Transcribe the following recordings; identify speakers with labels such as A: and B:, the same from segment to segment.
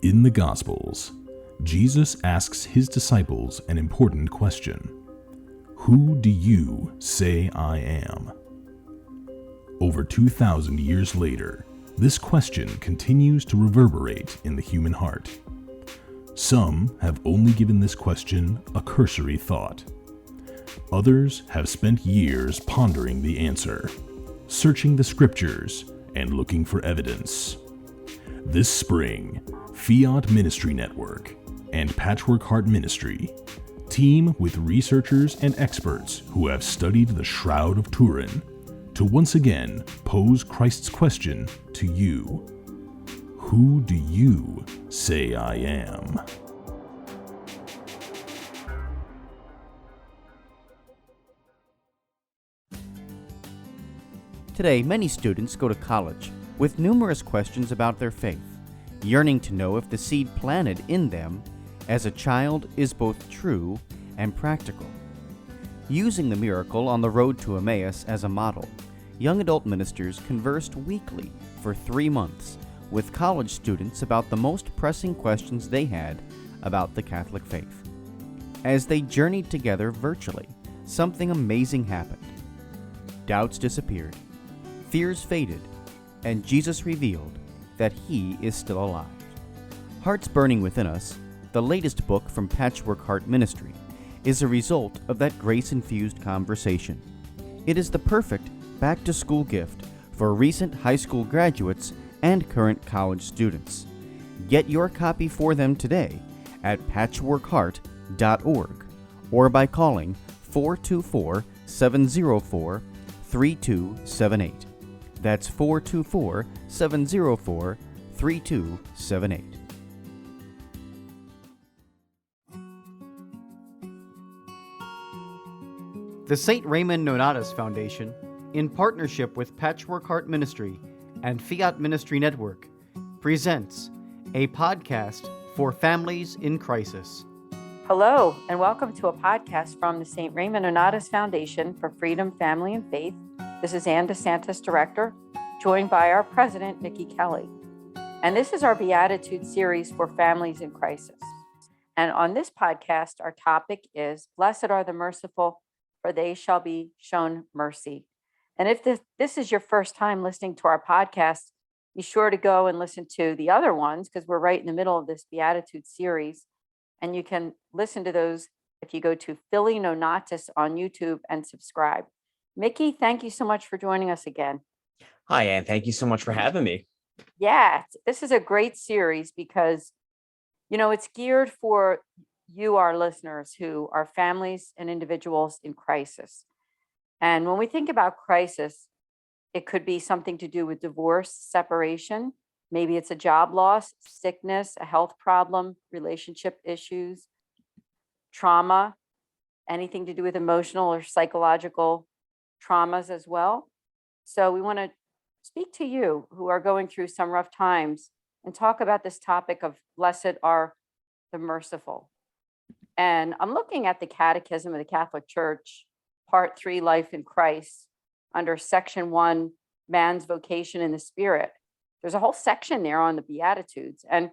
A: In the Gospels, Jesus asks his disciples an important question. Who do you say I am? Over 2,000 years later, this question continues to reverberate in the human heart. Some have only given this question a cursory thought. Others have spent years pondering the answer, searching the scriptures, and looking for evidence. This spring, Fiat Ministry Network and Patchwork Heart Ministry team with researchers and experts who have studied the Shroud of Turin to once again pose Christ's question to you. Who do you say I am?
B: Today, many students go to college with numerous questions about their faith, yearning to know if the seed planted in them as a child is both true and practical. Using the miracle on the road to Emmaus as a model, young adult ministers conversed weekly for 3 months with college students about the most pressing questions they had about the Catholic faith. As they journeyed together virtually, something amazing happened. Doubts disappeared, fears faded, and Jesus revealed that He is still alive. Hearts Burning Within Us, the latest book from Patchwork Heart Ministry, is a result of that grace-infused conversation. It is the perfect back-to-school gift for recent high school graduates and current college students. Get your copy for them today at patchworkheart.org or by calling 424-704-3278. That's 424-704-3278. The St. Raymond Nonnatus Foundation, in partnership with Patchwork Heart Ministry and Fiat Ministry Network, presents a podcast for families in crisis.
C: Hello, and welcome to a podcast from the St. Raymond Nonnatus Foundation for Freedom, Family, and Faith. This is Anne DeSantis, Director, joined by our President, Nikki Kelly. And this is our Beatitudes Series for families in crisis. And on this podcast, our topic is, Blessed are the merciful, for they shall be shown mercy. And if this is your first time listening to our podcast, be sure to go and listen to the other ones because we're right in the middle of this Beatitudes series. And you can listen to those if you go to Philly Nonnatus on YouTube and subscribe. Mickey, thank you so much for joining us again.
D: Hi, Anne. Thank you so much for having me.
C: Yeah, this is a great series because, it's geared for you, our listeners, who are families and individuals in crisis. And when we think about crisis, it could be something to do with divorce, separation. Maybe it's a job loss, sickness, a health problem, relationship issues, trauma, anything to do with emotional or psychological traumas as well. So we want to speak to you who are going through some rough times and talk about this topic of blessed are the merciful. And I'm looking at the Catechism of the Catholic Church, Part 3, Life in Christ, under Section 1, Man's Vocation in the Spirit. There's a whole section there on the Beatitudes. And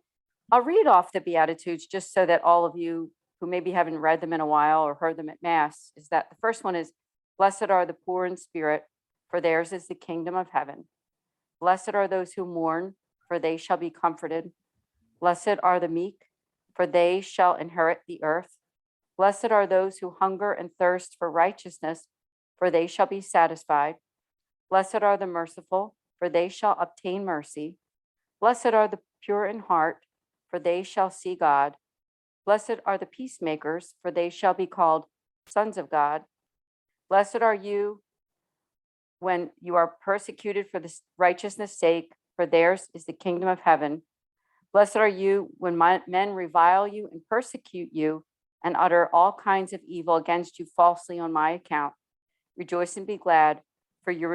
C: I'll read off the Beatitudes just so that all of you who maybe haven't read them in a while or heard them at Mass, is that the first one is, Blessed are the poor in spirit, for theirs is the kingdom of heaven. Blessed are those who mourn, for they shall be comforted. Blessed are the meek, for they shall inherit the earth. Blessed are those who hunger and thirst for righteousness, for they shall be satisfied. Blessed are the merciful, for they shall obtain mercy. Blessed are the pure in heart, for they shall see God. Blessed are the peacemakers, for they shall be called sons of God. Blessed are you when you are persecuted for the righteousness' sake, for theirs is the kingdom of heaven. Blessed are you when men revile you and persecute you and utter all kinds of evil against you falsely on my account. Rejoice and be glad, for your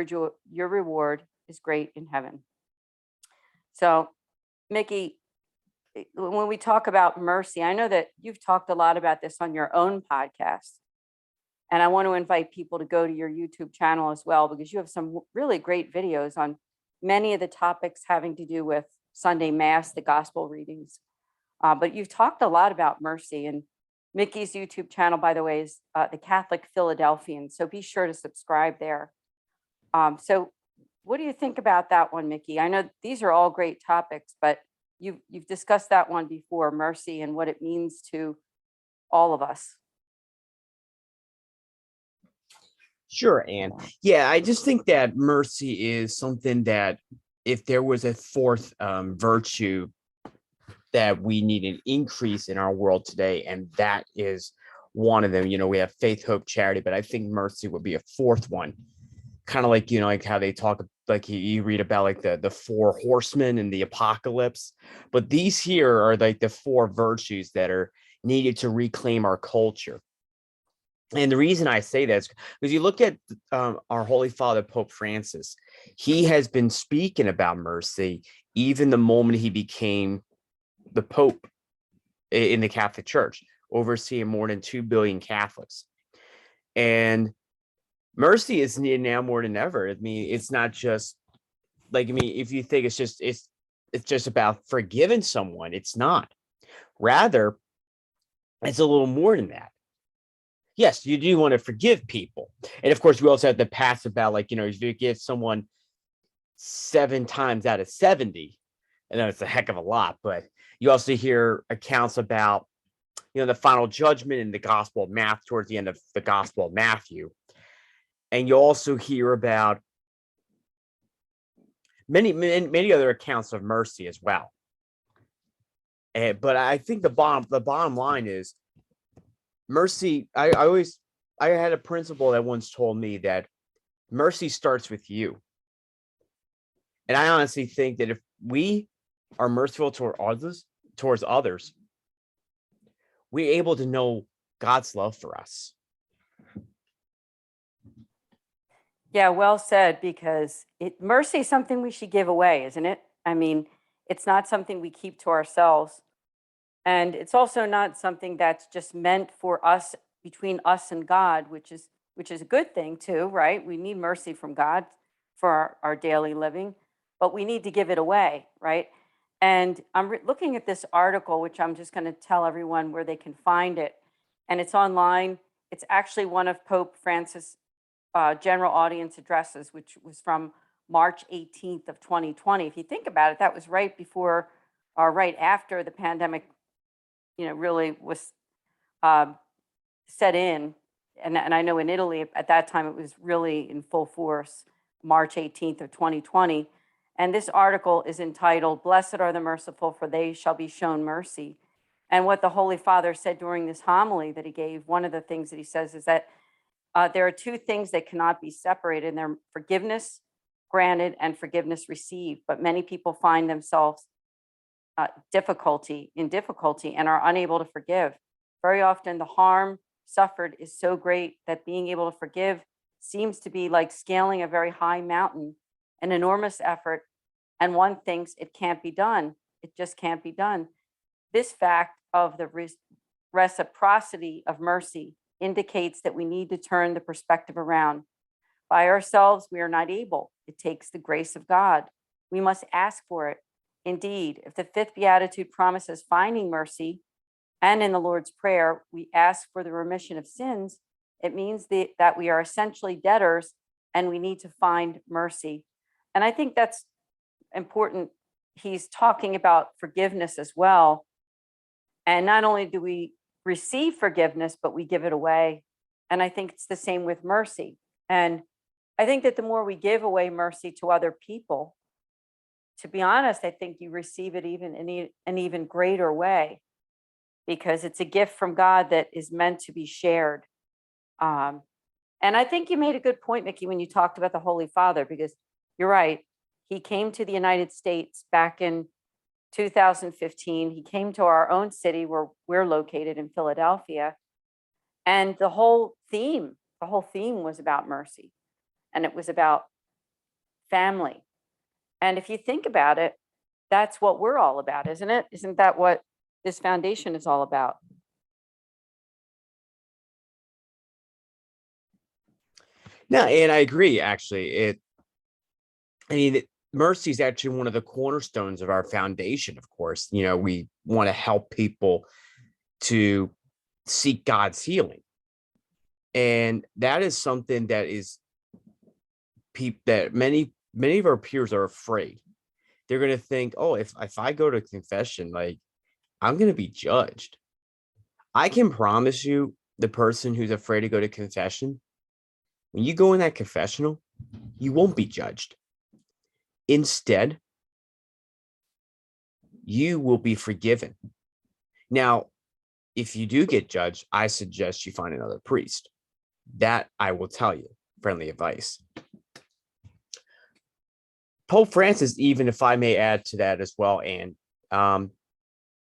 C: reward is great in heaven. So, Mickey, when we talk about mercy, I know that you've talked a lot about this on your own podcast. And I want to invite people to go to your YouTube channel as well, because you have some really great videos on many of the topics having to do with Sunday Mass, the gospel readings. But you've talked a lot about mercy, and Mickey's YouTube channel, by the way, is the Catholic Philadelphian. So be sure to subscribe there. So what do you think about that one, Mickey? I know these are all great topics, but you've discussed that one before, mercy and what it means to all of us.
D: Sure, Anne. Yeah, I just think that mercy is something that if there was a fourth virtue that we need an increase in our world today, and that is one of them. We have faith, hope, charity, but I think mercy would be a fourth one. Kind of like, like how they talk, like you read about like the four horsemen in the apocalypse, but these here are like the four virtues that are needed to reclaim our culture. And the reason I say that is because you look at our Holy Father, Pope Francis. He has been speaking about mercy even the moment he became the Pope in the Catholic Church, overseeing more than 2 billion Catholics. And mercy is needed now more than ever. I mean, it's not just like, if you think it's just about forgiving someone, it's not. Rather, it's a little more than that. Yes, you do want to forgive people. And of course, we also have the past about like, if you give someone 7 times out of 70, I know it's a heck of a lot, but you also hear accounts about, the final judgment in the Gospel of Matthew, towards the end of the Gospel of Matthew. And you also hear about many other accounts of mercy as well. But I think the bottom line is mercy. I had a principal that once told me that mercy starts with you. And I honestly think that if we are merciful towards others, we're able to know God's love for us.
C: Yeah, well said, because mercy is something we should give away, isn't it? I mean, it's not something we keep to ourselves. And it's also not something that's just meant for us, between us and God, which is a good thing too, right? We need mercy from God for our daily living, but we need to give it away, right? And I'm looking at this article, which I'm just going to tell everyone where they can find it. And it's online. It's actually one of Pope Francis' general audience addresses, which was from March 18th of 2020. If you think about it, that was right before or right after the pandemic, really was set in. And I know in Italy at that time, it was really in full force, March 18th of 2020. And this article is entitled, "Blessed are the Merciful, for they shall be shown mercy." And what the Holy Father said during this homily that he gave, one of the things that he says is that there are two things that cannot be separated, and they're forgiveness granted and forgiveness received. But many people find themselves difficulty and are unable to forgive. Very often the harm suffered is so great that being able to forgive seems to be like scaling a very high mountain, an enormous effort, and one thinks it can't be done. It just can't be done. This fact of the reciprocity of mercy indicates that we need to turn the perspective around. By ourselves, we are not able. It takes the grace of God. We must ask for it. Indeed, if the fifth beatitude promises finding mercy, and in the Lord's Prayer, we ask for the remission of sins, it means that we are essentially debtors and we need to find mercy. And I think that's important. He's talking about forgiveness as well. And not only do we receive forgiveness, but we give it away. And I think it's the same with mercy. And I think that the more we give away mercy to other people, to be honest, I think you receive it even in an even greater way, because it's a gift from God that is meant to be shared. And I think you made a good point, Mickey, when you talked about the Holy Father, because you're right. He came to the United States back in 2015. He came to our own city where we're located in Philadelphia. And the whole theme was about mercy. And it was about family. And if you think about it, that's what we're all about, isn't it? Isn't that what this foundation is all about?
D: No, and I agree, actually. mercy is actually one of the cornerstones of our foundation. Of course, we want to help people to seek God's healing. And that is something that is that many of our peers are afraid. They're going to think, oh, if I go to confession, like, I'm going to be judged. I can promise you, the person who's afraid to go to confession, when you go in that confessional, you won't be judged. Instead, you will be forgiven. Now, if you do get judged, I suggest you find another priest. That I will tell you, friendly advice. Pope Francis, even if I may add to that as well, Anne,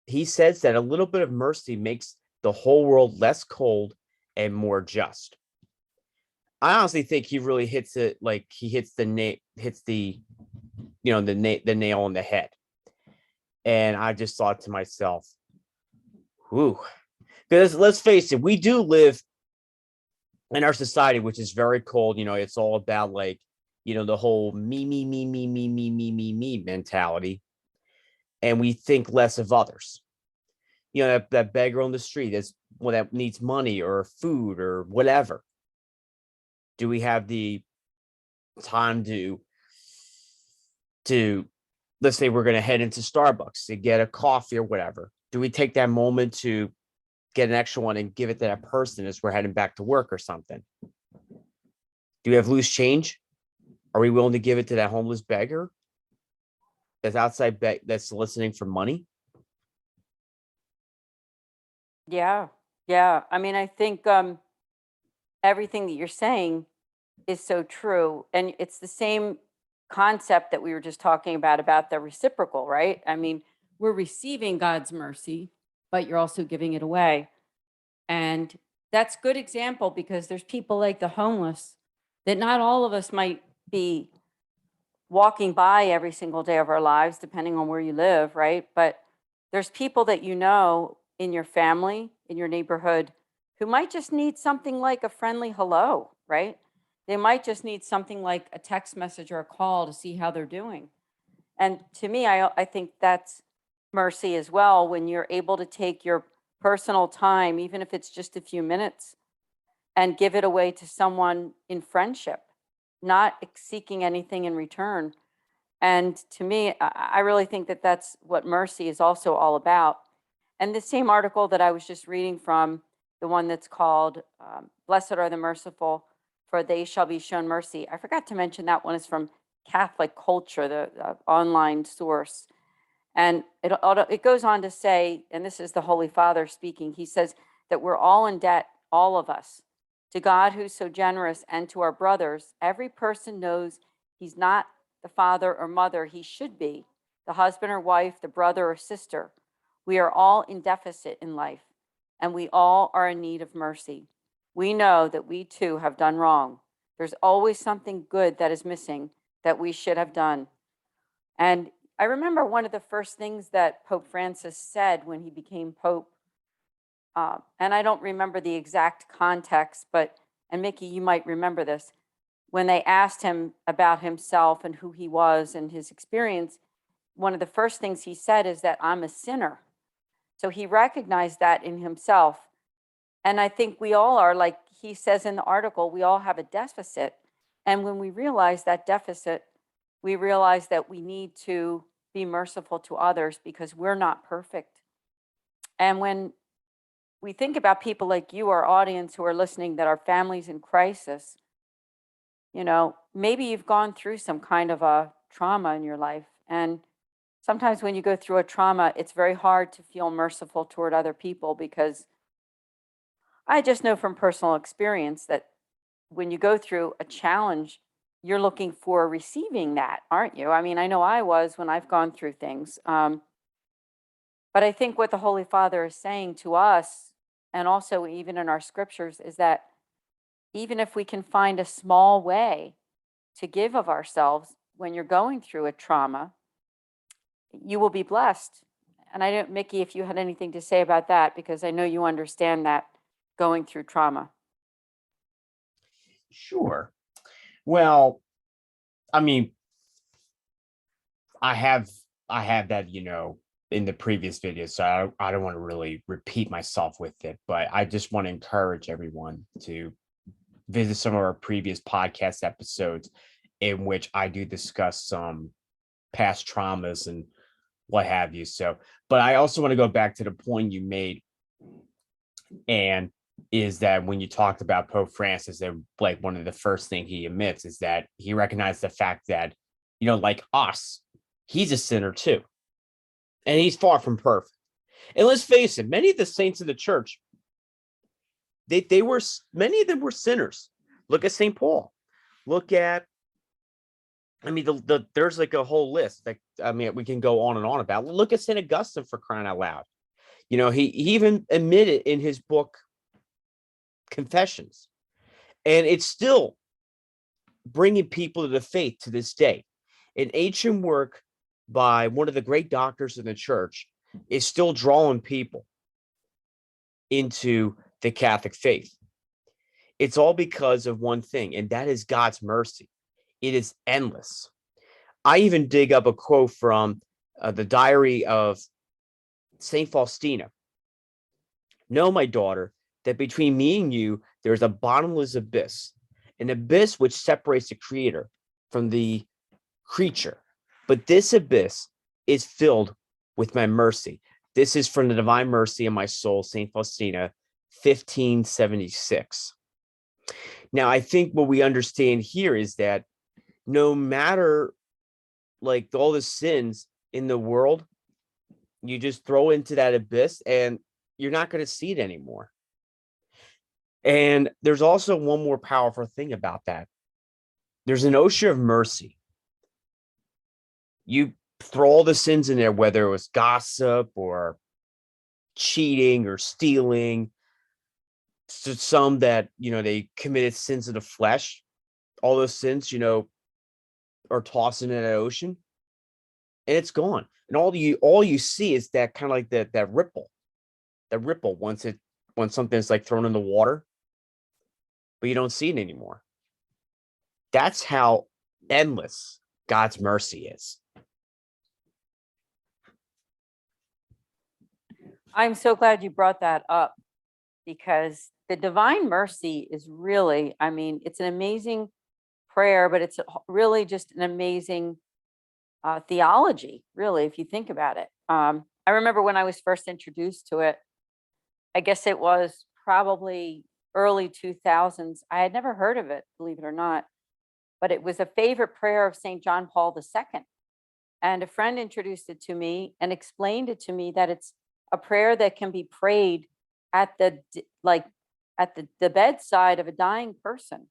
D: he says that a little bit of mercy makes the whole world less cold and more just. I honestly think he really hits it, like he hits the nail on the head. And I just thought to myself, whew, because let's face it, we do live in our society, which is very cold. It's all about the whole me mentality. And we think less of others. That beggar on the street that needs money or food or whatever. Do we have the time to let's say we're going to head into Starbucks to get a coffee or whatever? Do we take that moment to get an extra one and give it to that person as we're heading back to work or something? Do we have loose change? Are we willing to give it to that homeless beggar that's outside that's soliciting for money?
C: Yeah. I mean, I think everything that you're saying is so true. And it's the same concept that we were just talking about the reciprocal, right? I mean, we're receiving God's mercy, but you're also giving it away. And that's a good example, because there's people like the homeless that not all of us might be walking by every single day of our lives, depending on where you live, right? But there's people that in your family, in your neighborhood, who might just need something like a friendly hello, right? They might just need something like a text message or a call to see how they're doing. And to me, I think that's mercy as well, when you're able to take your personal time, even if it's just a few minutes, and give it away to someone in friendship, not seeking anything in return. And to me, I really think that that's what mercy is also all about. And the same article that I was just reading from, the one that's called Blessed Are the Merciful, for they shall be shown mercy. I forgot to mention that one is from Catholic Culture, the online source. And it goes on to say, and this is the Holy Father speaking, he says that we're all in debt, all of us, to God who's so generous, and to our brothers. Every person knows he's not the father or mother he should be, the husband or wife, the brother or sister. We are all in deficit in life, and we all are in need of mercy. We know that we too have done wrong. There's always something good that is missing that we should have done. And I remember one of the first things that Pope Francis said when he became Pope, and I don't remember the exact context, and Mickey, you might remember this, when they asked him about himself and who he was and his experience, one of the first things he said is that I'm a sinner. So he recognized that in himself. And I think we all are, like he says in the article, we all have a deficit. And when we realize that deficit, we realize that we need to be merciful to others, because we're not perfect. And when we think about people like you, our audience who are listening, that are families in crisis, maybe you've gone through some kind of a trauma in your life. And sometimes when you go through a trauma, it's very hard to feel merciful toward other people, because I just know from personal experience that when you go through a challenge, you're looking for receiving that, aren't you? I mean, I know I was when I've gone through things. But I think what the Holy Father is saying to us, and also even in our scriptures, is that even if we can find a small way to give of ourselves when you're going through a trauma, you will be blessed. And I don't, Mickey, if you had anything to say about that, because I know you understand that going through trauma.
D: Sure. Well, I mean, I have that, in the previous video, so I don't want to really repeat myself with it, but I just want to encourage everyone to visit some of our previous podcast episodes in which I do discuss some past traumas and what have you. So, but I also want to go back to the point you made, and is that when you talked about Pope Francis, and like one of the first thing he admits is that he recognized the fact that, like us, he's a sinner too. And he's far from perfect. And let's face it, many of the saints of the church, they were, many of them were sinners. Look at St. Paul. Look at, there's like a whole list that, we can go on and on about. Look at St. Augustine, for crying out loud. He even admitted in his book Confessions, and it's still bringing people to the faith to this day. An ancient work by one of the great doctors in the church is still drawing people into the Catholic faith. It's all because of one thing, and that is God's mercy. It is endless. I even dig up a quote from the diary of Saint Faustina. Know, my daughter, that between me and you, there is a bottomless abyss, an abyss which separates the creator from the creature. But this abyss is filled with my mercy. This is from the Divine Mercy of my soul, Saint Faustina, 1576. Now, I think what we understand here is that no matter like all the sins in the world, you just throw into that abyss and you're not going to see it anymore. And there's also one more powerful thing about that. There's an Osha of Mercy. You throw all the sins in there, whether it was gossip or cheating or stealing, to some that, they committed sins of the flesh. All those sins, are tossed into that ocean, and it's gone. And all you see is that kind of like that ripple when something's like thrown in the water, but you don't see it anymore. That's how endless God's mercy is.
C: I'm so glad you brought that up, because the divine mercy is really, it's an amazing prayer, but it's really just an amazing theology, really, if you think about it. I remember when I was first introduced to it, I guess it was probably early 2000s. I had never heard of it, believe it or not, but it was a favorite prayer of St. John Paul II. And a friend introduced it to me and explained it to me that it's a prayer that can be prayed at the bedside of a dying person.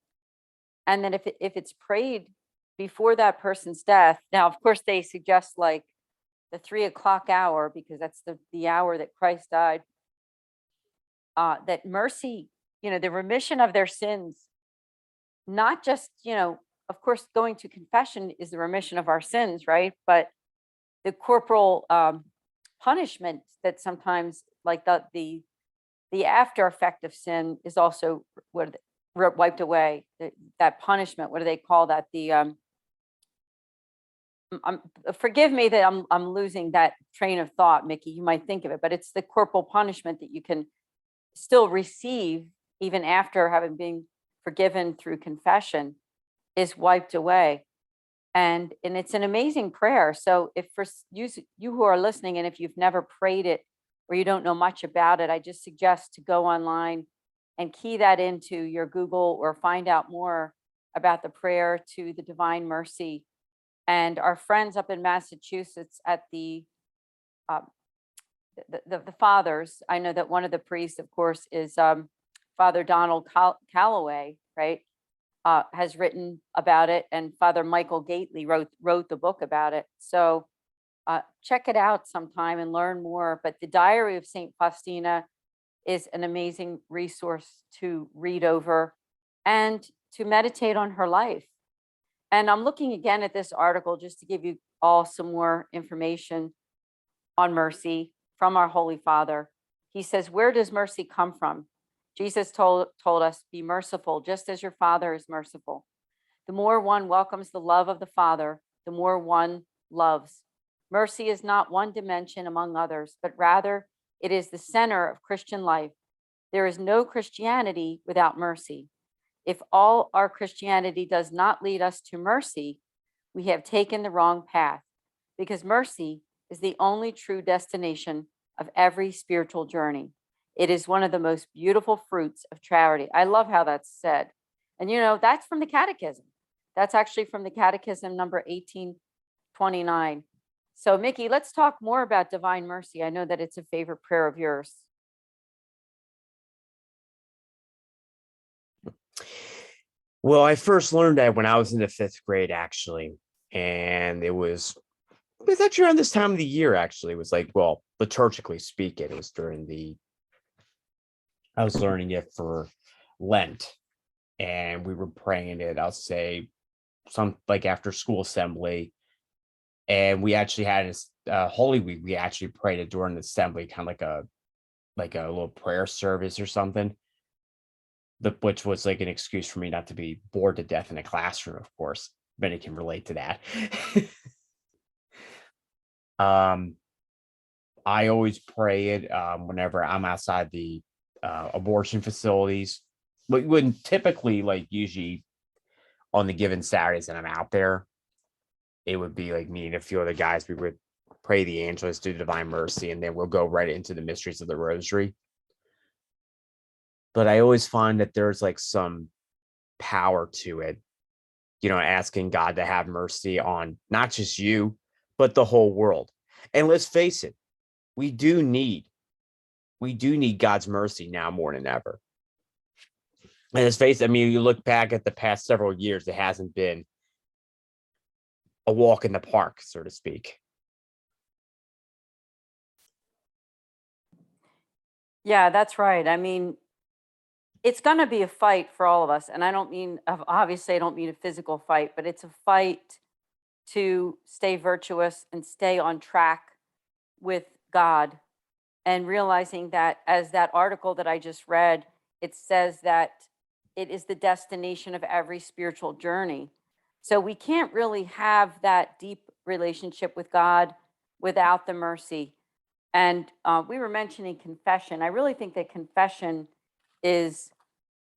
C: And then if it's prayed before that person's death, now, of course, they suggest like the 3:00 hour, because that's the hour that Christ died, that mercy, the remission of their sins, not just, of course, going to confession is the remission of our sins, right? But the corporal punishment that sometimes, like the after effect of sin, is also wiped away. That punishment, what do they call that? Forgive me that I'm losing that train of thought, Mickey. You might think of it, but it's the corporal punishment that you can still receive even after having been forgiven through confession is wiped away. And it's an amazing prayer. So if for you who are listening, and if you've never prayed it or you don't know much about it, I just suggest to go online and key that into your Google, or find out more about the prayer to the Divine Mercy. And our friends up in Massachusetts at the fathers, I know that one of the priests, of course, is Father Donald Calloway, right? Has written about it, and Father Michael Gately wrote the book about it. So check it out sometime and learn more. But the Diary of Saint Faustina is an amazing resource to read over and to meditate on her life. And I'm looking again at this article just to give you all some more information on mercy from our Holy Father. He says, where does mercy come from? Jesus told us, be merciful, just as your Father is merciful. The more one welcomes the love of the Father, the more one loves. Mercy is not one dimension among others, but rather it is the center of Christian life. There is no Christianity without mercy. If all our Christianity does not lead us to mercy, we have taken the wrong path, because mercy is the only true destination of every spiritual journey. It is one of the most beautiful fruits of charity. I love how that's said. And that's from the Catechism. That's actually from the Catechism number 1829. So, Mickey, let's talk more about divine mercy. I know that it's a favorite prayer of yours.
D: Well, I first learned that when I was in the 5th grade, actually. And it was actually around this time of the year, actually. It was like, well, liturgically speaking, it was I was learning it for Lent. And we were praying it, I'll say, some like after school assembly. And we actually had Holy Week. We actually prayed it during the assembly, kind of like a little prayer service or something. Which was like an excuse for me not to be bored to death in a classroom, of course. Many can relate to that. I always pray it whenever I'm outside the abortion facilities. But we wouldn't typically, like, usually on the given Saturdays that I'm out there, it would be like me and a few other guys. We would pray the Angelus, do Divine Mercy, and then we'll go right into the mysteries of the Rosary. But I always find that there's like some power to it, asking God to have mercy on not just you, but the whole world. And let's face it, we do need God's mercy now more than ever. And let's face it, I mean, you look back at the past several years, it hasn't been a walk in the park, so to speak.
C: Yeah, that's right. I mean, it's going to be a fight for all of us. And I don't mean a physical fight, but it's a fight to stay virtuous and stay on track with God, and realizing that, as that article that I just read, it says that it is the destination of every spiritual journey. So we can't really have that deep relationship with God without the mercy. And we were mentioning confession. I really think that confession is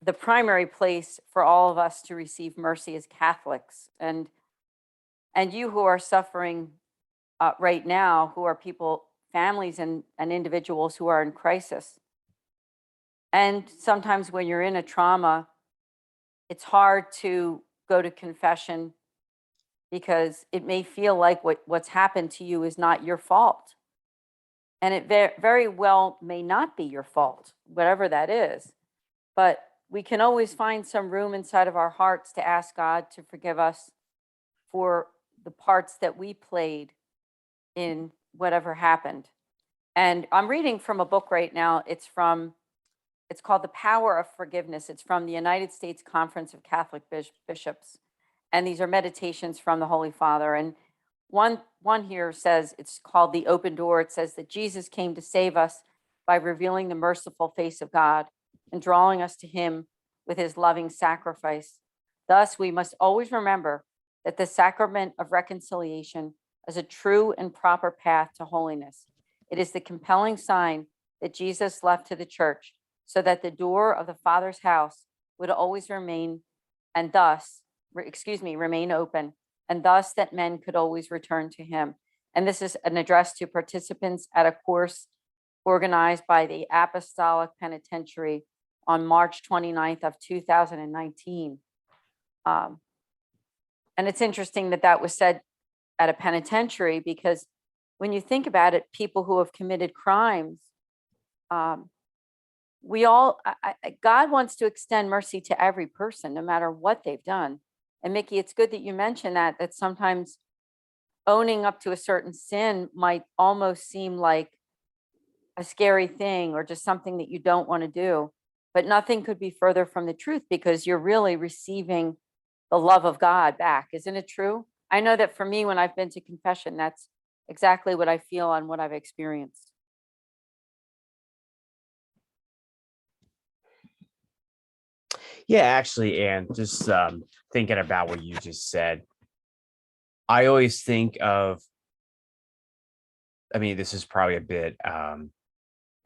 C: the primary place for all of us to receive mercy as Catholics. And you who are suffering right now, who are families and individuals who are in crisis. And sometimes when you're in a trauma, it's hard to go to confession because it may feel like what's happened to you is not your fault. And it very well may not be your fault, whatever that is. But we can always find some room inside of our hearts to ask God to forgive us for the parts that we played in whatever happened. And I'm reading from a book right now. It's called The Power of Forgiveness. It's from the United States Conference of Catholic Bishops. And these are meditations from the Holy Father. And one here says, it's called The Open Door. It says that Jesus came to save us by revealing the merciful face of God and drawing us to him with his loving sacrifice. Thus, we must always remember that the sacrament of reconciliation is a true and proper path to holiness. It is the compelling sign that Jesus left to the church, so that the door of the Father's house would always remain open, and thus that men could always return to him. And this is an address to participants at a course organized by the Apostolic Penitentiary on March 29th of 2019. And it's interesting that was said at a penitentiary, because when you think about it, people who have committed crimes, God wants to extend mercy to every person, no matter what they've done. And Mickey, it's good that you mentioned that sometimes owning up to a certain sin might almost seem like a scary thing or just something that you don't want to do. But nothing could be further from the truth, because you're really receiving the love of God back. Isn't it true? I know that for me, when I've been to confession, that's exactly what I feel and what I've experienced.
D: Yeah, actually, and just thinking about what you just said, I always think of, I mean, this is probably a bit, I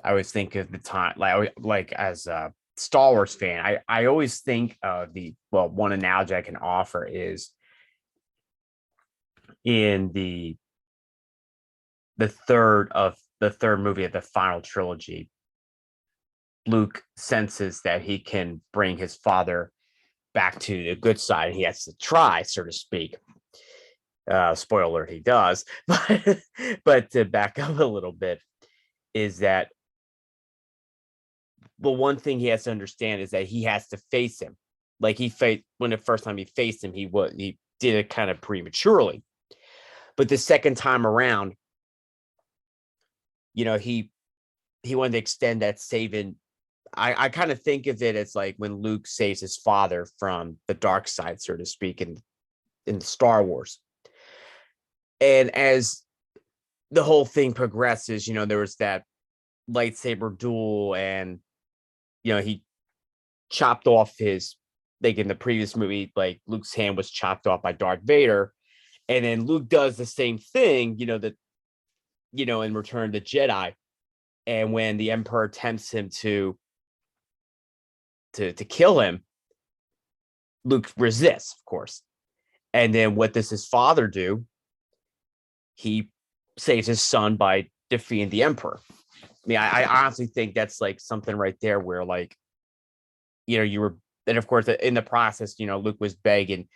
D: always think of the time, like as a Star Wars fan, I always think of one analogy I can offer is in the third movie of the final trilogy, Luke senses that he can bring his father back to the good side. He has to try, so to speak. Spoiler alert, he does. But to back up a little bit, is that the one thing he has to understand is that he has to face him. Like when the first time he faced him, he did it kind of prematurely. But the second time around, he wanted to extend that saving. I kind of think of it as like when Luke saves his father from the dark side, so to speak, in Star Wars. And as the whole thing progresses, there was that lightsaber duel, and he chopped off like in the previous movie, like Luke's hand was chopped off by Darth Vader, and then Luke does the same thing, in Return of the Jedi, and when the Emperor tempts him to kill him, Luke resists, of course. And then what does his father do? He saves his son by defeating the Emperor. I mean, I honestly think that's like something right there where, like, you were, and of course, in the process, Luke was begging,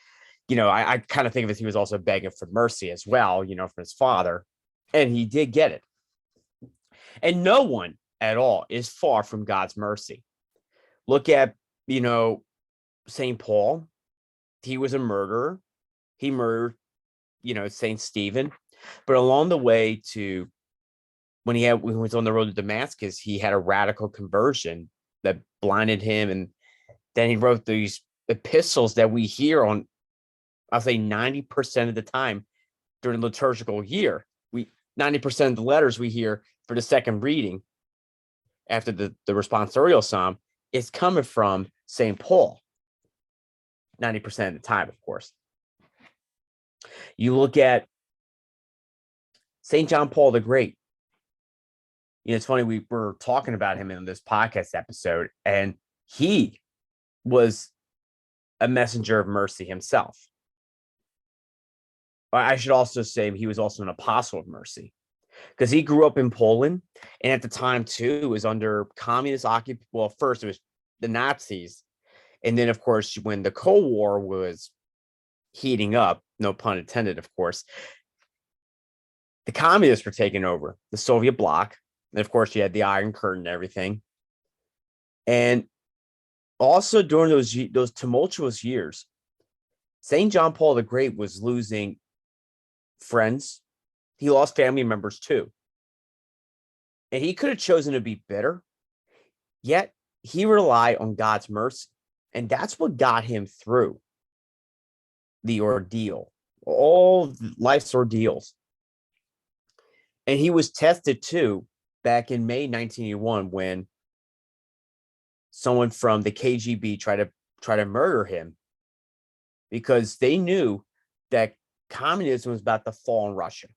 D: I kind of think of it, he was also begging for mercy as well, from his father, and he did get it. And no one at all is far from God's mercy. Look at, St. Paul. He was a murderer. He murdered, St. Stephen. But along the way to when he was on the road to Damascus, he had a radical conversion that blinded him. And then he wrote these epistles that we hear on, I'll say 90% of the time during the liturgical year. 90% of the letters we hear for the second reading after the responsorial psalm is coming from St. Paul. 90% of the time, of course. You look at St. John Paul the Great. It's funny, we were talking about him in this podcast episode, and he was a messenger of mercy himself. I should also say he was also an apostle of mercy, because he grew up in Poland, and at the time too, it was under communist occupation. Well, first it was the Nazis, and then of course when the Cold War was heating up, no pun intended, of course, the communists were taking over the Soviet bloc, and of course you had the Iron Curtain and everything. And also during those tumultuous years, St. John Paul the Great was losing friends. He lost family members too. And he could have chosen to be bitter, yet he relied on God's mercy. And that's what got him through the ordeal, all life's ordeals. And he was tested too back in May 1981 when someone from the KGB tried to murder him, because they knew that communism was about to fall in Russia.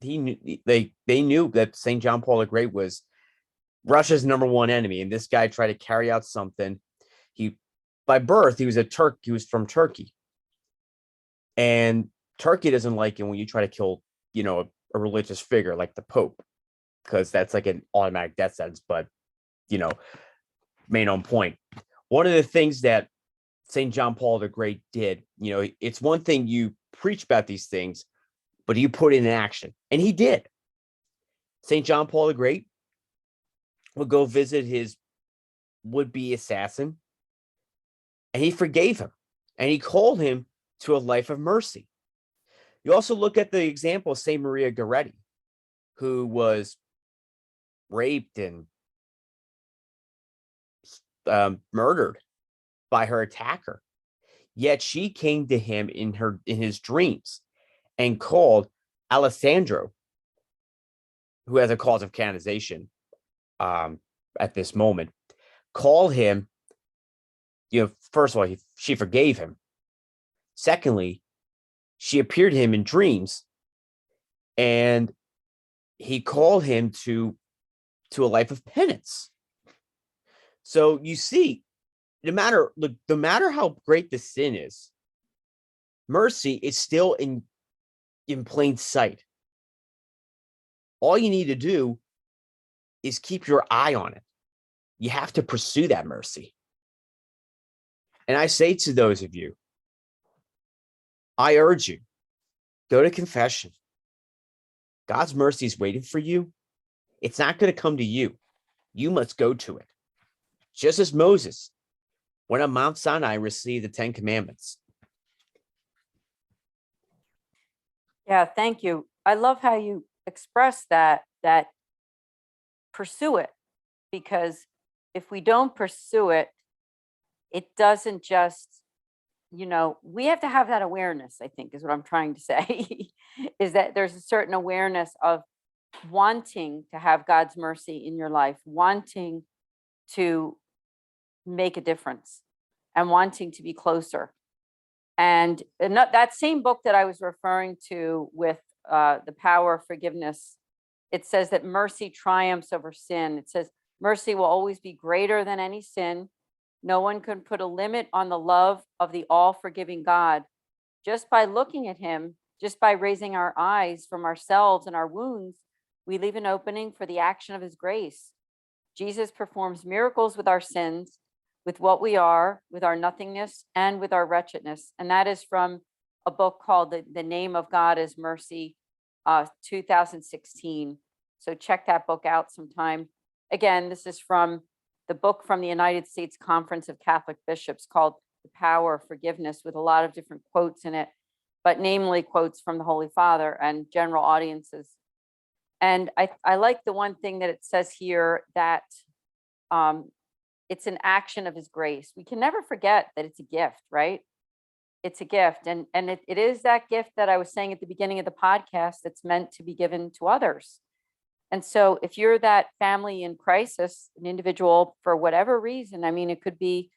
D: They knew that St. John Paul the Great was Russia's number one enemy, and this guy tried to carry out something. By birth, he was He was from Turkey, and Turkey doesn't like it when you try to kill, a religious figure like the Pope, because that's like an automatic death sentence. But main on point. One of the things that St. John Paul the Great did, it's one thing you preach about these things, but you put it in action, and he did. St. John Paul the Great would go visit his would-be assassin, and he forgave him, and he called him to a life of mercy. You also look at the example of St. Maria Goretti, who was raped and murdered by her attacker. Yet she came to him in his dreams and called Alessandro, who has a cause of canonization at this moment, called him. First of all, she forgave him. Secondly, she appeared to him in dreams, and he called him to a life of penance. So you see, no matter how great the sin is, mercy is still in plain sight. All you need to do is keep your eye on it. You have to pursue that mercy. And I say to those of you, I urge you, go to confession. God's mercy is waiting for you. It's not going to come to you. You must go to it. Just as Moses went on Mount Sinai and received the 10 Commandments.
C: Yeah, thank you. I love how you express that pursue it, because if we don't pursue it, it doesn't just, we have to have that awareness, I think is what I'm trying to say, is that there's a certain awareness of wanting to have God's mercy in your life, wanting to make a difference and wanting to be closer. And that same book that I was referring to with The Power of Forgiveness, it says that mercy triumphs over sin. It says mercy will always be greater than any sin. No one can put a limit on the love of the all-forgiving God. Just by looking at him, just by raising our eyes from ourselves and our wounds, we leave an opening for the action of his grace. Jesus performs miracles with our sins, with what we are, with our nothingness, and with our wretchedness. And that is from a book called The Name of God is Mercy, 2016. So check that book out sometime. Again, this is from the book from the United States Conference of Catholic Bishops called The Power of Forgiveness, with a lot of different quotes in it, but namely quotes from the Holy Father and general audiences. And I like the one thing that it says here, that it's an action of his grace. We can never forget that it's a gift, right? It's a gift. And it is that gift that I was saying at the beginning of the podcast that's meant to be given to others. And so if you're that family in crisis, an individual for whatever reason, I mean, it could be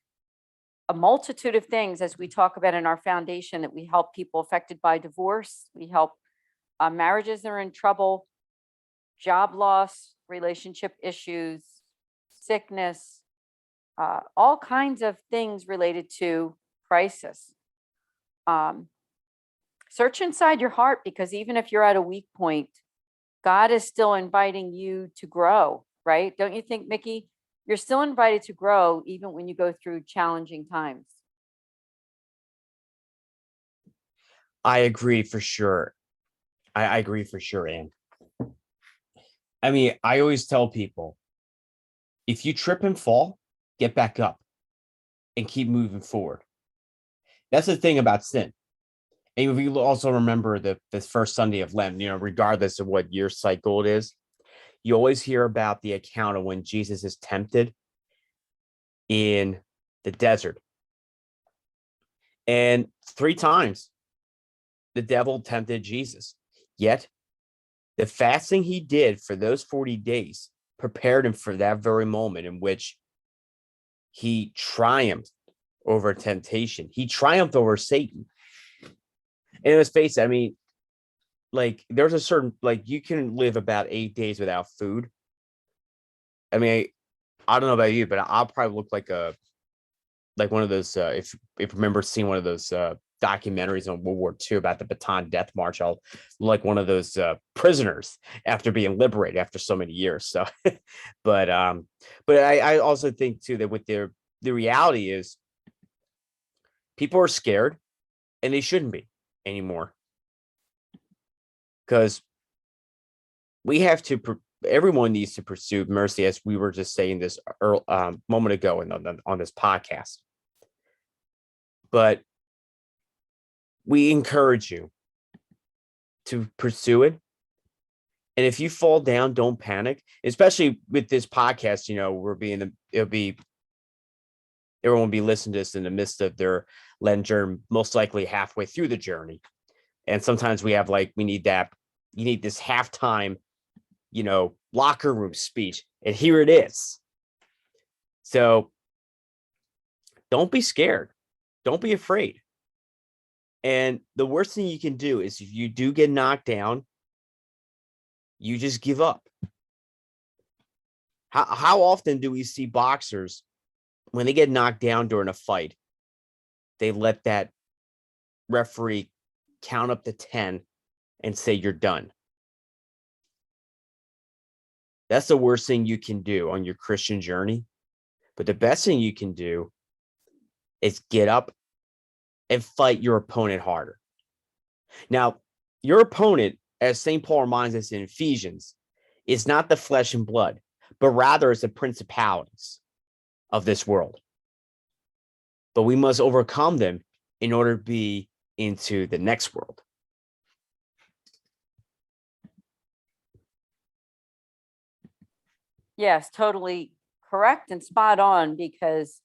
C: a multitude of things, as we talk about in our foundation, that we help people affected by divorce. We help marriages that are in trouble, job loss, relationship issues, sickness, all kinds of things related to crisis. Search inside your heart, because even if you're at a weak point, God is still inviting you to grow, right? Don't you think, Mickey? You're still invited to grow even when you go through challenging times.
D: I agree for sure. I agree for sure, Anne. I mean, I always tell people, if you trip and fall, get back up and keep moving forward. That's the thing about sin. And if you also remember the first Sunday of Lent, regardless of what year cycle it is, you always hear about the account of when Jesus is tempted in the desert. And 3 times the devil tempted Jesus. Yet the fasting he did for those 40 days prepared him for that very moment in which he triumphed over temptation. He triumphed over Satan. And let's face it, I mean, like, there's a certain, like, you can live about 8 days without food. I mean, I don't know about you, but I'll probably look like one of those, if you remember seeing one of those documentaries on World War II about the Bataan Death March, I'll look like one of those prisoners after being liberated after so many years. So, but I also think too that with the reality is people are scared, and they shouldn't be anymore, because we have to. Everyone needs to pursue mercy, as we were just saying this moment ago on this podcast. But we encourage you to pursue it. And if you fall down, don't panic. Especially with this podcast, everyone will be listening to this in the midst of their Lent journey, most likely halfway through the journey. And sometimes you need this halftime, locker room speech. And here it is. So don't be scared. Don't be afraid. And the worst thing you can do is if you do get knocked down, you just give up. How often do we see boxers, when they get knocked down during a fight, they let that referee count up to 10 and say, you're done? That's the worst thing you can do on your Christian journey. But the best thing you can do is get up and fight your opponent harder. Now, your opponent, as St. Paul reminds us in Ephesians, is not the flesh and blood, but rather is the principalities of this world. But we must overcome them in order to be into the next world.
C: Yes, totally correct and spot on, because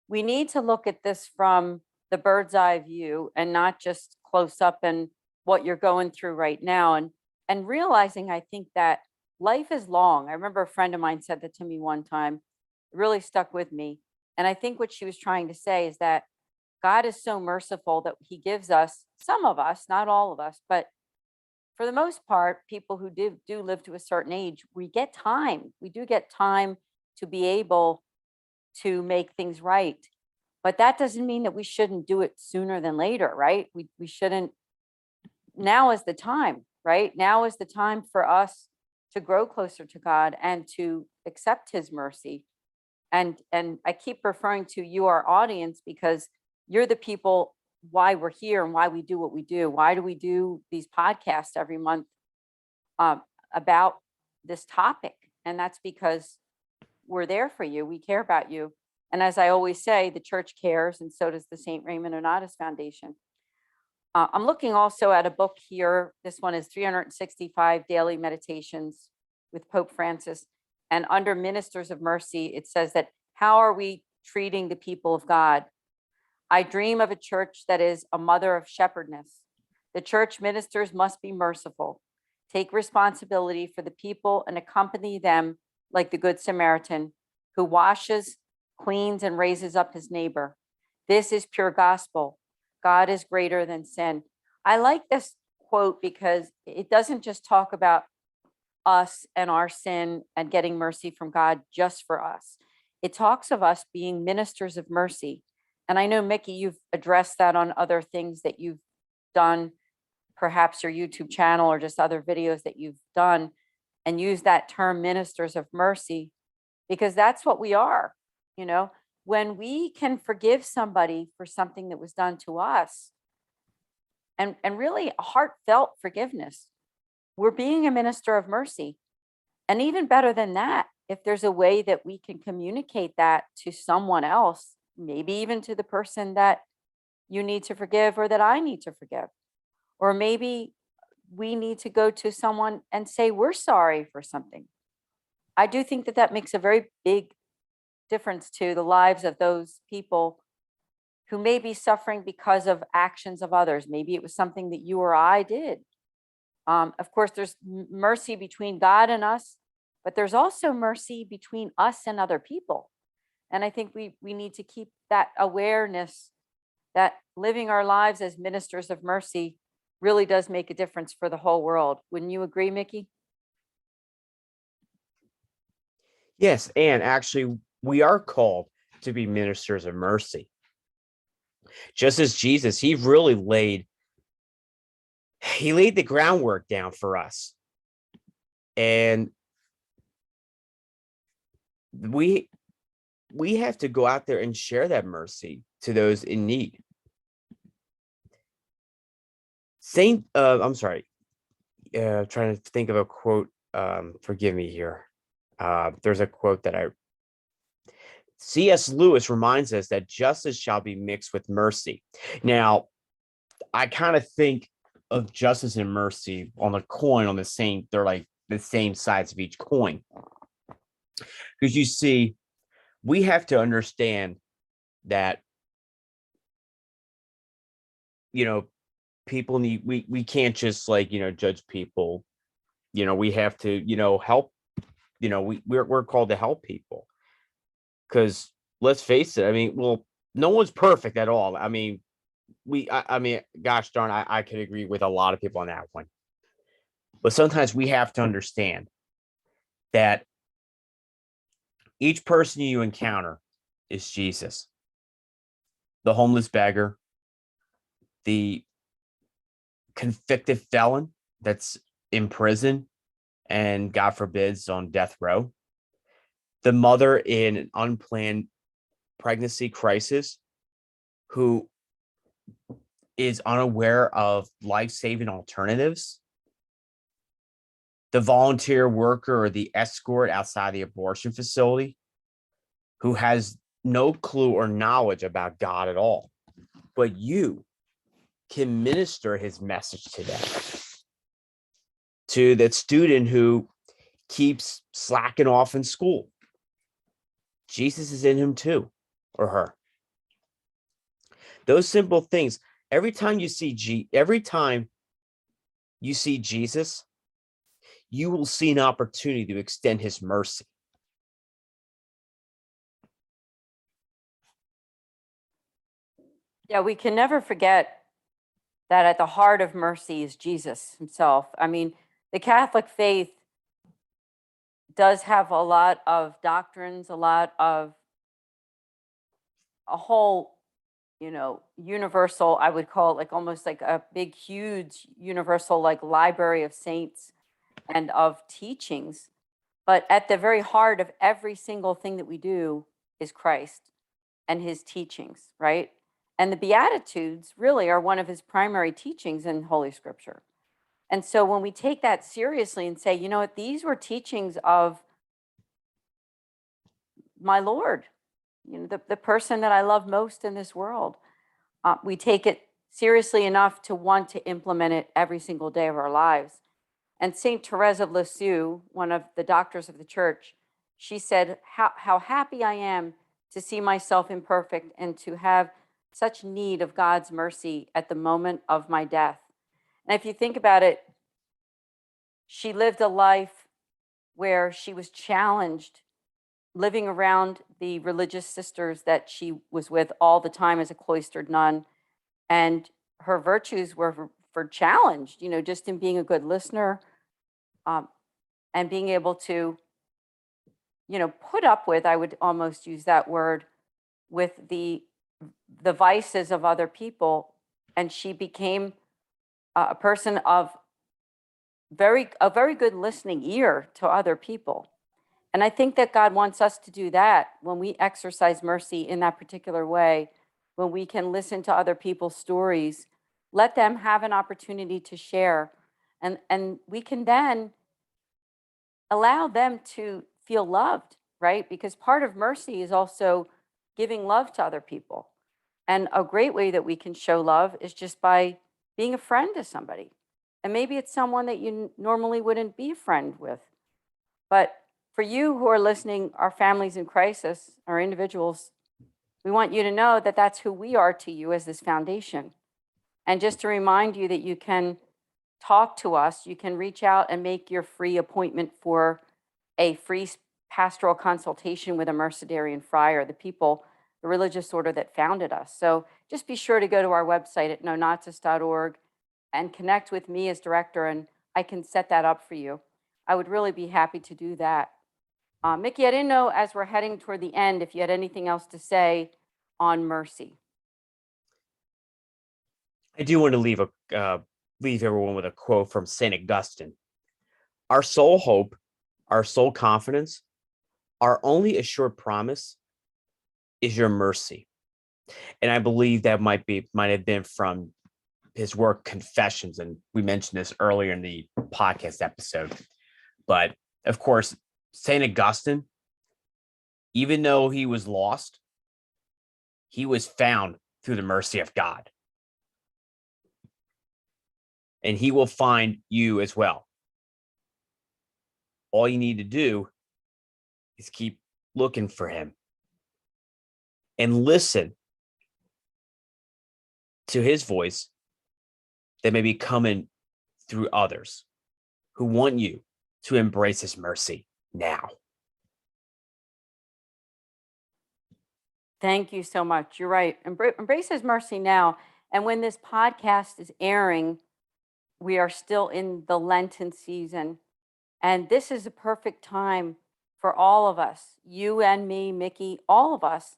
C: we need to look at this from the bird's eye view and not just close up and what you're going through right now. And realizing, I think, that life is long. I remember a friend of mine said that to me one time. It really stuck with me. And I think what she was trying to say is that God is so merciful that he gives us, some of us, not all of us, but for the most part, people who do live to a certain age, we get time. We do get time to be able to make things right. But that doesn't mean that we shouldn't do it sooner than later, right? We shouldn't. Now is the time, right? Now is the time for us to grow closer to God and to accept his mercy. And I keep referring to you, our audience, because you're the people why we're here and why we do what we do. Why do we do these podcasts every month about this topic? And that's because we're there for you. We care about you. And as I always say, the church cares, and so does the St. Raymond Nonnatus Foundation. I'm looking also at a book here. This one is 365 Daily Meditations with Pope Francis. And under Ministers of Mercy, it says that, how are we treating the people of God? I dream of a church that is a mother of shepherdess. The church ministers must be merciful, take responsibility for the people, and accompany them like the Good Samaritan, who washes, cleans, and raises up his neighbor. This is pure gospel. God is greater than sin. I like this quote because it doesn't just talk about us and our sin and getting mercy from God just for us. It talks of us being ministers of mercy. And I know, Mickey, you've addressed that on other things that you've done, perhaps your YouTube channel or just other videos that you've done, and use that term ministers of mercy, because that's what we are. You know, when we can forgive somebody for something that was done to us, and really heartfelt forgiveness, we're being a minister of mercy. And even better than that, if there's a way that we can communicate that to someone else, maybe even to the person that you need to forgive or that I need to forgive, or maybe we need to go to someone and say we're sorry for something. I do think that that makes a very big difference to the lives of those people who may be suffering because of actions of others. Maybe it was something that you or I did. Of course, there's mercy between God and us, but there's also mercy between us and other people. And I think we need to keep that awareness that living our lives as ministers of mercy really does make a difference for the whole world. Wouldn't you agree, Mickey?
D: Yes, and actually, we are called to be ministers of mercy. Just as Jesus, he really laid the groundwork down for us. And we have to go out there and share that mercy to those in need. Trying to think of a quote. Forgive me here. There's a quote that C.S. Lewis reminds us that justice shall be mixed with mercy. Now, I kind of think of justice and mercy on the coin on the same, they're like the same sides of each coin. Because you see, we have to understand that, people need, we can't just judge people. We have to, help, we're called to help people. Because let's face it, no one's perfect at all. I mean, gosh darn, I could agree with a lot of people on that one. But sometimes we have to understand that each person you encounter is Jesus. The homeless beggar, the convicted felon that's in prison and God forbids on death row, the mother in an unplanned pregnancy crisis who is unaware of life-saving alternatives, the volunteer worker or the escort outside the abortion facility who has no clue or knowledge about God at all, but you can minister his message to them. To that student who keeps slacking off in school, Jesus is in him too, or her. Those simple things. Every time you see Jesus, you will see an opportunity to extend his mercy.
C: Yeah, we can never forget that at the heart of mercy is Jesus himself. I mean, the Catholic faith does have a lot of doctrines, a lot of a whole, universal, I would call it like almost like a big, huge universal like library of saints and of teachings. But at the very heart of every single thing that we do is Christ and his teachings, right? And the Beatitudes really are one of his primary teachings in Holy Scripture. And so when we take that seriously and say, you know what, these were teachings of my Lord, the person that I love most in this world, we take it seriously enough to want to implement it every single day of our lives. And Saint Therese of Lisieux, one of the doctors of the church, she said, how happy I am to see myself imperfect and to have such need of God's mercy at the moment of my death. And if you think about it, she lived a life where she was challenged, living around the religious sisters that she was with all the time as a cloistered nun. And her virtues were for challenged, just in being a good listener, and being able to, put up with, I would almost use that word, with the vices of other people. And she became a person of a very good listening ear to other people. And I think that God wants us to do that when we exercise mercy in that particular way, when we can listen to other people's stories, let them have an opportunity to share. And we can then allow them to feel loved, right? Because part of mercy is also giving love to other people. And a great way that we can show love is just by being a friend to somebody. And maybe it's someone that you normally wouldn't be a friend with. But for you who are listening, our families in crisis, our individuals, we want you to know that that's who we are to you as this foundation. And just to remind you that you can talk to us, you can reach out and make your free appointment for a free pastoral consultation with a Mercedarian friar, the religious order that founded us. So just be sure to go to our website at nonnatus.org and connect with me as director, and I can set that up for you. I would really be happy to do that. Mickey, I didn't know, as we're heading toward the end, if you had anything else to say on mercy.
D: I do want to leave everyone with a quote from St. Augustine. Our sole hope, our sole confidence, our only assured promise is your mercy. And I believe that might have been from his work Confessions, and we mentioned this earlier in the podcast episode. But of course, St. Augustine, even though he was lost, he was found through the mercy of God. And he will find you as well. All you need to do is keep looking for him and listen to his voice that may be coming through others who want you to embrace his mercy now.
C: Thank you so much. You're right. Embrace his mercy now. And when this podcast is airing, we are still in the Lenten season. And this is a perfect time for all of us, you and me, Mickey, all of us,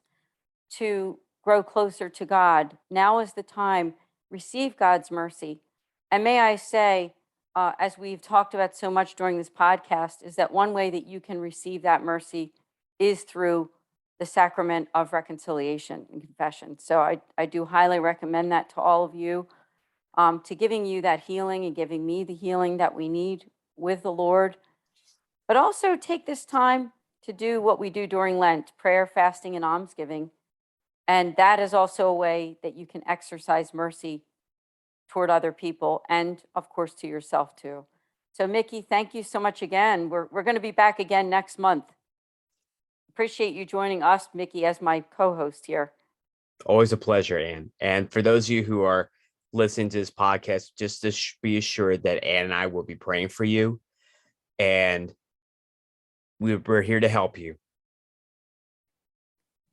C: to grow closer to God. Now is the time. Receive God's mercy. And may I say, as we've talked about so much during this podcast, is that one way that you can receive that mercy is through the sacrament of reconciliation and confession. So I do highly recommend that to all of you, to giving you that healing and giving me the healing that we need with the Lord. But also take this time to do what we do during Lent, prayer, fasting, and almsgiving. And that is also a way that you can exercise mercy toward other people and, of course, to yourself too. So, Mickey, thank you so much again. We're going to be back again next month. Appreciate you joining us, Mickey, as my co-host here.
D: Always a pleasure, Anne. And for those of you who are listening to this podcast, just to be assured that Anne and I will be praying for you. And we're here to help you.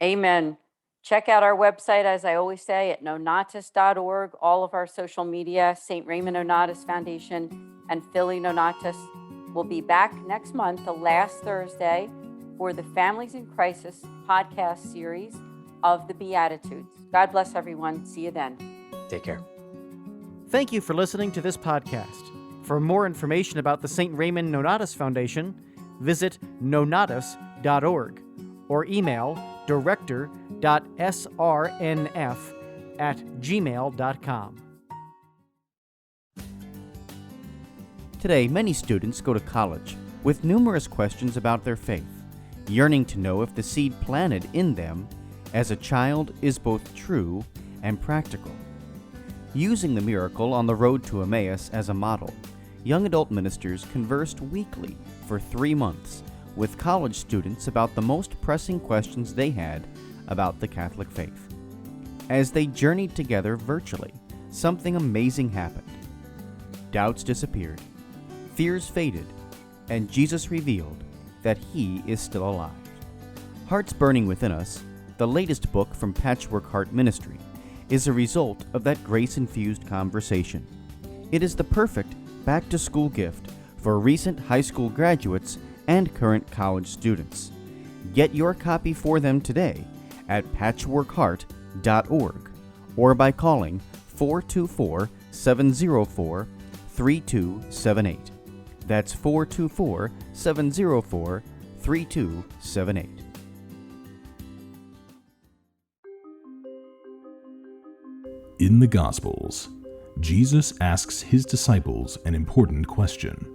C: Amen. Check out our website, as I always say, at nonnatus.org. All of our social media, St. Raymond Nonnatus Foundation and Philly Nonnatus. Will be back next month, the last Thursday, for the Families in Crisis podcast series of the Beatitudes. God bless everyone. See you then.
D: Take care.
B: Thank you for listening to this podcast. For more information about the St. Raymond Nonnatus Foundation, visit nonnatus.org or email director.srnf@gmail.com. Today, many students go to college with numerous questions about their faith, yearning to know if the seed planted in them as a child is both true and practical. Using the miracle on the road to Emmaus as a model, young adult ministers conversed weekly for 3 months with college students about the most pressing questions they had about the Catholic faith. As they journeyed together virtually, something amazing happened. Doubts disappeared, fears faded, and Jesus revealed that He is still alive. Hearts Burning Within Us, the latest book from Patchwork Heart Ministry, is a result of that grace-infused conversation. It is the perfect back-to-school gift for recent high school graduates and current college students. Get your copy for them today at patchworkheart.org or by calling 424-704-3278. That's 424-704-3278.
A: In the Gospels, Jesus asks his disciples an important question.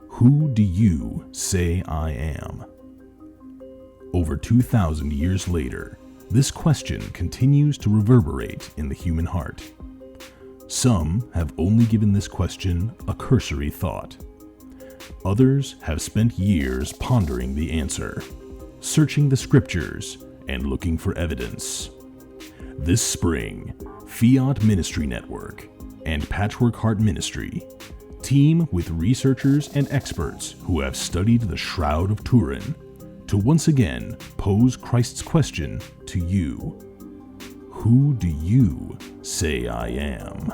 A: Who do you say I am? Over 2,000 years later, this question continues to reverberate in the human heart. Some have only given this question a cursory thought. Others have spent years pondering the answer, searching the scriptures, and looking for evidence. This spring, Fiat Ministry Network and Patchwork Heart Ministry team with researchers and experts who have studied the Shroud of Turin to once again pose Christ's question to you. Who do you say I am?